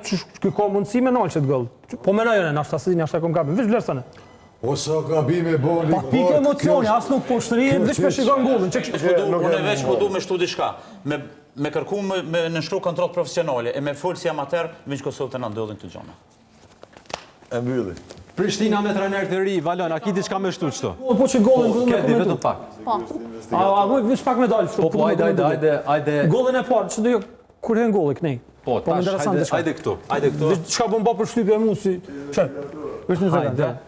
që ka mundësi me nalë që të gëllë. Po me najone, në ashtasinë, ashtë e kom gabim. Vish vlerësane. Ose gabime boli... Pa pike emocioni, asë nuk po shtërije, vish me shikon gullin. Unë veç po du me shtu diçka. Me kërku me nështru kontrol profesionale, e me full si amater, vish Kosovë të në ndodhin të gjona. E mbylli. Prishtina me trener të ri, Valon, a ki diçka me shtu qëto? Po që gollin... Kedi, vetëm pak. A vish pak me dalë. Po, hajde. Gollin e parë, që do jo, kur hen golli kënej? Po, tash, hajde këtu. Qka po mba për shtypje mu si... Qe, vish një sekund.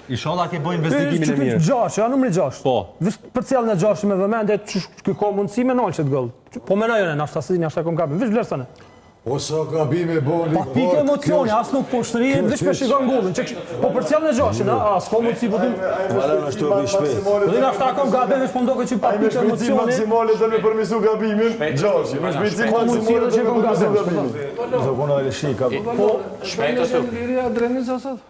Inshallah ke bojnë investigimin e mirë. Gjash, ja numri 6. Po. Vish për cilën e 6 me vëmendje që ka mundësi me nalë që të gëllë. Po me najone, në ashtasinë, ashtë e kom gabim. Vish vlerësane. Ose gabime boli... Pa pike emocioni, asë nuk po shtërije, vish me shikon gullin. Po për cilën e 6, asë ka mundësi po dhim... Valon është të bishpet. Dhe në ashtë akom gabim, vish po ndoke që pa pike emocioni... maksimale të me përmisu gabimin, Gjashi. Me shpejtësim maksimale të me përmisu gabimin. Zokona e lëshi, ka... Po, Shpejtë të Liria Drenica sot?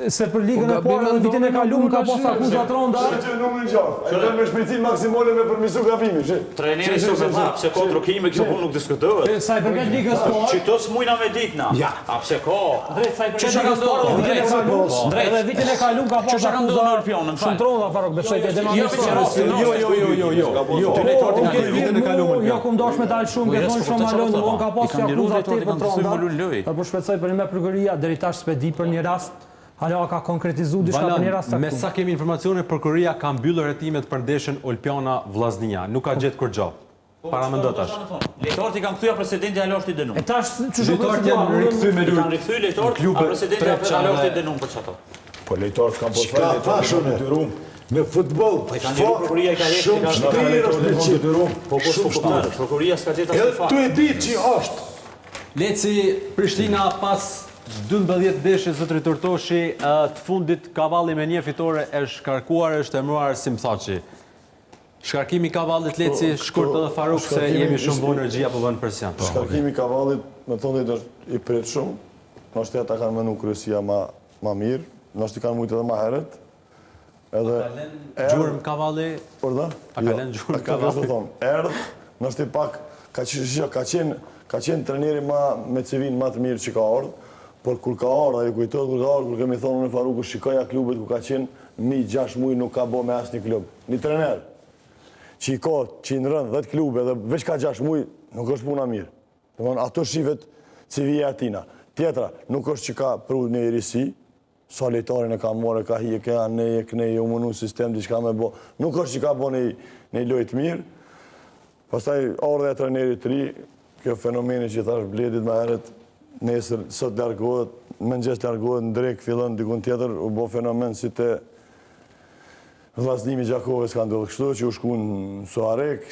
se për ligën e parë dhe vitin e kaluar ka pas akuzat ronda. Që numrin 6. Ai me shpejtësim maksimale me përmisu gabimin, shi. treneri së me tha, pse ka trokime, kjo punë nuk diskutohet. Sa i përket ligës parë. Qito s'mujna me dikna. Ja. A pse ka? Drejt sa i përket ligës parë. Edhe vitin e kaluar ka pas akuzat. Shumë tronda farok besoj ke Jo kum dosh me dal shumë, ke thonë shumë malon, do ka pas akuzat tepër tronda. Po shpecoj për një prokuria deri tash s'pe di për një rast. Hala ka konkretizu diçka për një rast. Me sa kemi informacione, prokuria ka mbyllur hetimet për ndeshjen Olpiana Vllaznia. Nuk ka gjetë kur gjë. Para mendo tash. Lejtorët i kanë kthyer presidenti Aloshti dënum. E tash çu Lejtorët janë rikthyr me Kanë rikthyr lejtorët, presidenti Aloshti dënum për çato. Po lejtorët kanë posë lejtorët në detyrum. Me futbol, prokuria ka shumë shtirë është me detyrum. Po prokuria s'ka gjetë asnjë fakt. Tu e di që është. Leci Prishtina pas 12 ndeshje zotëri Turtoshi, të fundit kavalli me një fitore e shkarkuar është emruar Simsaçi. Shkarkimi kavallit Leci, shkurt edhe Faruk, se jemi shumë bo energjia po vënë presion. Shkarkimi kavallit, me thonë është i pret shumë. Nështë ata kanë menu kryesia ma mirë, nështë i kanë mujtë edhe ma heret. A ka gjurëm kavalli? Përda? A ka len gjurëm kavalli? Erdh, nështë i pak, ka qenë treneri me civin ma të mirë që ka ardhë, por kur ka ardhë, ajo kujtojtë kur ka ardhë, kur kemi thonë në Faruku, shikoja klubet ku ka qenë 6 muj nuk ka bo me asë një klub. Një trener, që i ka, që i në rëndë 10 klube dhe veç ka 6 muj, nuk është puna mirë. Ato shivet civija atina. Tjetra, nuk është që ka pru një risi, sa lejtarin e ka more, ka hije, ka neje, këneje, u mënu sistem, diçka me bo. Nuk është që ka bo një lojtë mirë. Pastaj, ardhe e trenerit të ri, kjo fenomeni që thash bledit ma heret, nesër sot largohet, mëngjes largohet, në drek fillon dikun tjetër, u bo fenomen si të vllazënimi Gjakovës ka ndodhë kështu, që u shku në Suarek,